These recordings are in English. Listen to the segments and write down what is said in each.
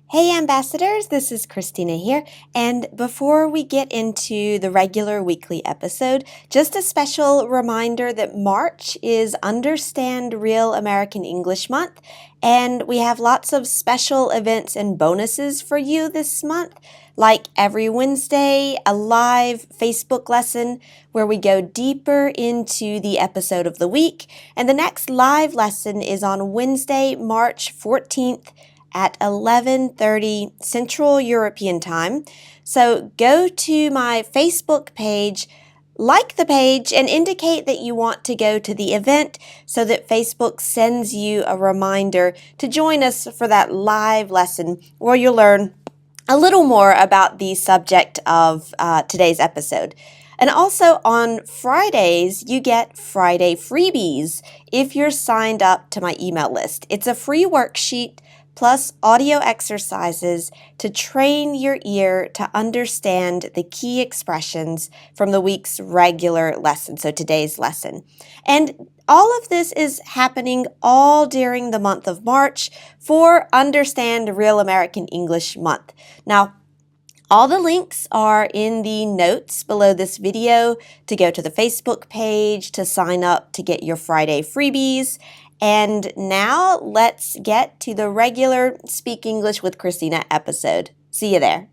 Hey Ambassadors, this is Christina here, and before we get into the regular weekly episode, just a special reminder that March is Understand Real American English Month, and we have lots of special events and bonuses for you this month, like every Wednesday, a live Facebook lesson where we go deeper into the episode of the week, and the next live lesson is on Wednesday, March 14th, at 11:30 Central European Time. So go to my Facebook page, like the page, and indicate that you want to go to the event so that Facebook sends you a reminder to join us for that live lesson where you'll learn a little more about the subject of today's episode. And also on Fridays, you get Friday Freebies if you're signed up to my email list. It's a free worksheet plus audio exercises to train your ear to understand the key expressions from the week's regular lesson, so today's lesson. And all of this is happening all during the month of March for Understand Real American English Month. Now, all the links are in the notes below this video to go to the Facebook page, to sign up to get your Friday freebies. And now let's get to the regular Speak English with Christina episode. See you there.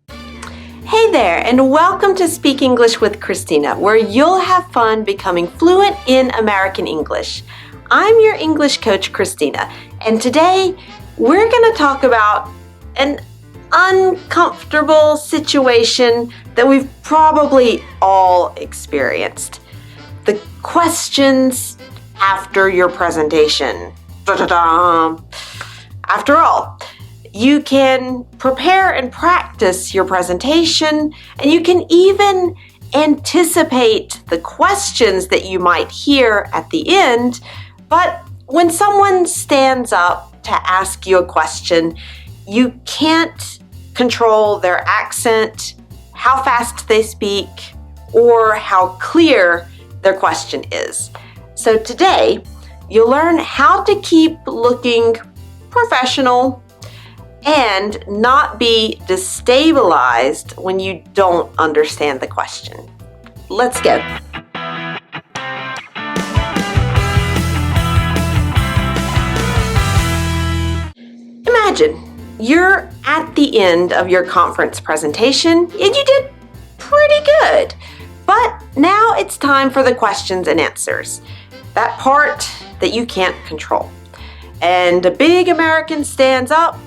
Hey there, and welcome to Speak English with Christina, where you'll have fun becoming fluent in American English. I'm your English coach, Christina, and today we're going to talk about an uncomfortable situation that we've probably all experienced. The questions after your presentation. Da-da-da. After all, you can prepare and practice your presentation, and you can even anticipate the questions that you might hear at the end. But when someone stands up to ask you a question, you can't control their accent, how fast they speak, or how clear their question is. So today, you'll learn how to keep looking professional and not be destabilized when you don't understand the question. Let's go. Imagine you're at the end of your conference presentation and you did pretty good. But now it's time for the questions and answers. That part that you can't control. And a big American stands up,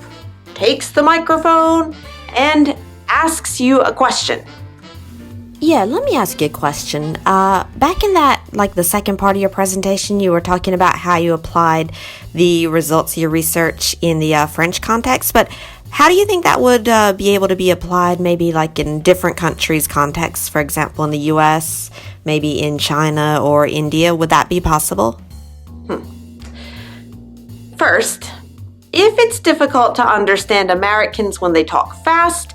takes the microphone, and asks you a question. Yeah, let me ask you a question. Back in that, the second part of your presentation, you were talking about how you applied the results of your research in the French context, but how do you think that would be able to be applied maybe in different countries' contexts, for example, in the US, maybe in China or India? Would that be possible? First, if it's difficult to understand Americans when they talk fast,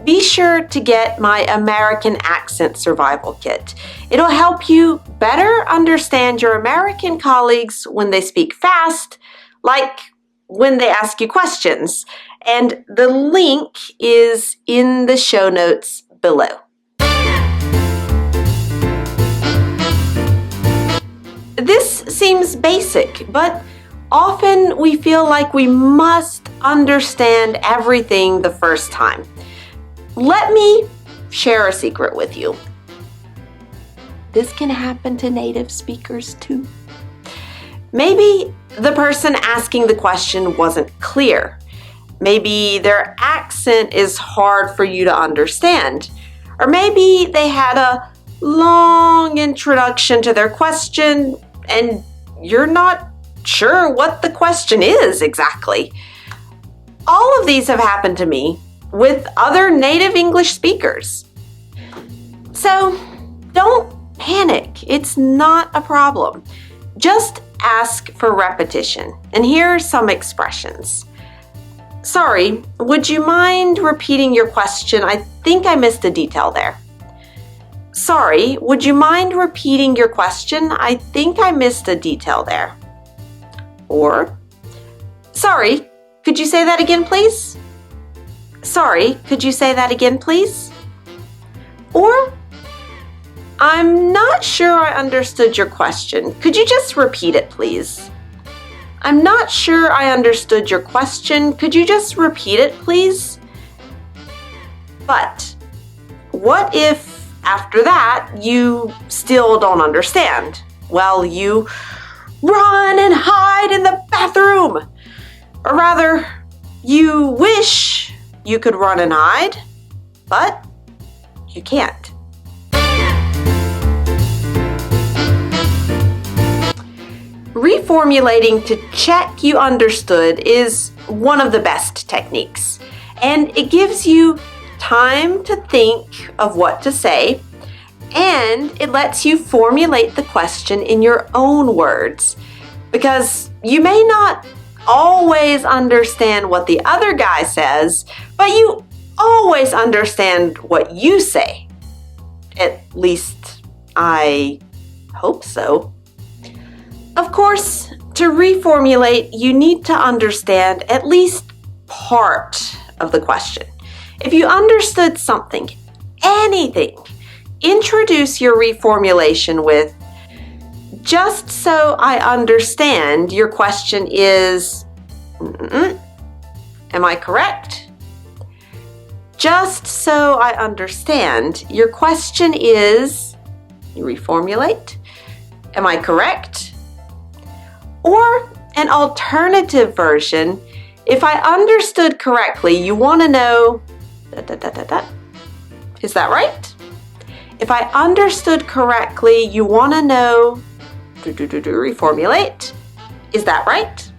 be sure to get my American Accent Survival Kit. It'll help you better understand your American colleagues when they speak fast, like when they ask you questions. And the link is in the show notes below. This seems basic, but often we feel like we must understand everything the first time. Let me share a secret with you. This can happen to native speakers too. Maybe the person asking the question wasn't clear. Maybe their accent is hard for you to understand. Or maybe they had a long introduction to their question and you're not sure what the question is exactly. All of these have happened to me with other native English speakers. So don't panic. It's not a problem. Just ask for repetition. And here are some expressions. Sorry, would you mind repeating your question? I think I missed a detail there. Sorry, would you mind repeating your question? I think I missed a detail there. Or, sorry, could you say that again, please? Sorry, could you say that again, please? Or, I'm not sure I understood your question. Could you just repeat it, please? I'm not sure I understood your question. Could you just repeat it, please? But what if after that you still don't understand? Well, you run and hide in the bathroom. Or rather, you wish you could run and hide, but you can't. Reformulating to check you understood is one of the best techniques, and it gives you time to think of what to say, and it lets you formulate the question in your own words, because you may not always understand what the other guy says, but you always understand what you say. At least, I hope so. Of course, to reformulate, you need to understand at least part of the question. If you understood something, anything, introduce your reformulation with, just so I understand, your question is, am I correct? Just so I understand, your question is, you reformulate, am I correct? Or an alternative version, if I understood correctly, you want to know, is that right? If I understood correctly, you want to know, reformulate, is that right?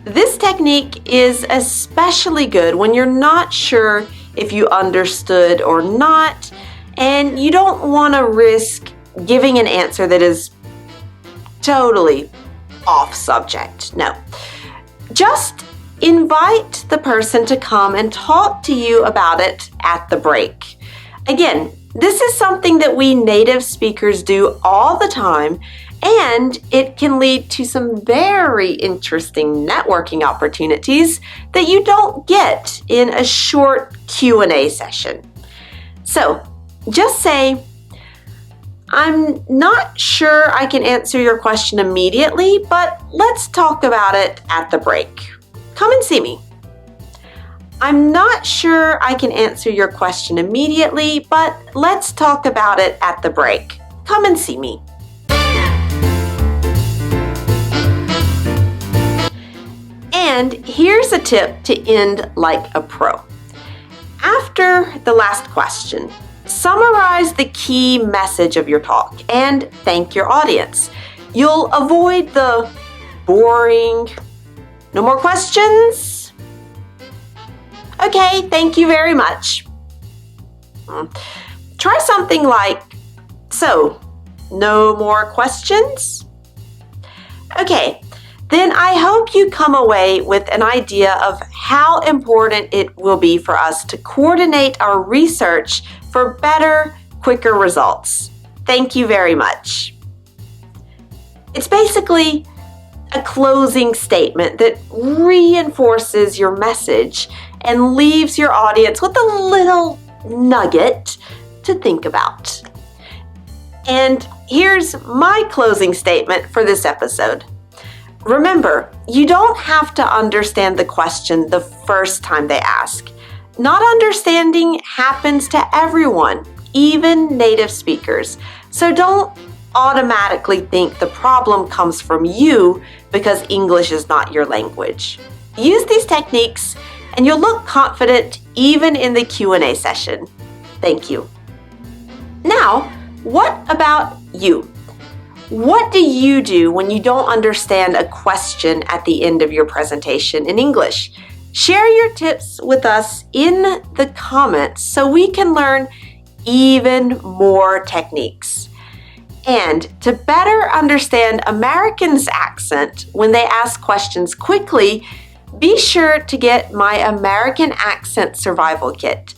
This technique is especially good when you're not sure if you understood or not, and you don't want to risk giving an answer that is totally off subject. No. Just invite the person to come and talk to you about it at the break. Again, this is something that we native speakers do all the time, and it can lead to some very interesting networking opportunities that you don't get in a short Q&A session. So, just say, I'm not sure I can answer your question immediately, but let's talk about it at the break. Come and see me. I'm not sure I can answer your question immediately, but let's talk about it at the break. Come and see me. And here's a tip to end like a pro. After the last question, summarize the key message of your talk and thank your audience. You'll avoid the boring, no more questions? Okay, thank you very much. Try something like, so, no more questions? Okay, then I hope you come away with an idea of how important it will be for us to coordinate our research for better, quicker results. Thank you very much. It's basically a closing statement that reinforces your message and leaves your audience with a little nugget to think about. And here's my closing statement for this episode. Remember, you don't have to understand the question the first time they ask. Not understanding happens to everyone, even native speakers. So don't automatically think the problem comes from you because English is not your language. Use these techniques and you'll look confident even in the Q&A session. Thank you. Now, what about you? What do you do when you don't understand a question at the end of your presentation in English? Share your tips with us in the comments so we can learn even more techniques. And to better understand Americans' accent when they ask questions quickly, be sure to get my American Accent Survival Kit.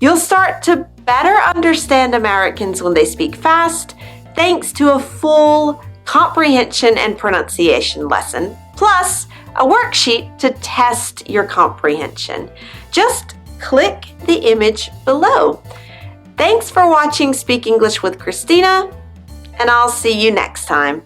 You'll start to better understand Americans when they speak fast, thanks to a full comprehension and pronunciation lesson, plus a worksheet to test your comprehension. Just click the image below. Thanks for watching Speak English with Christina, and I'll see you next time.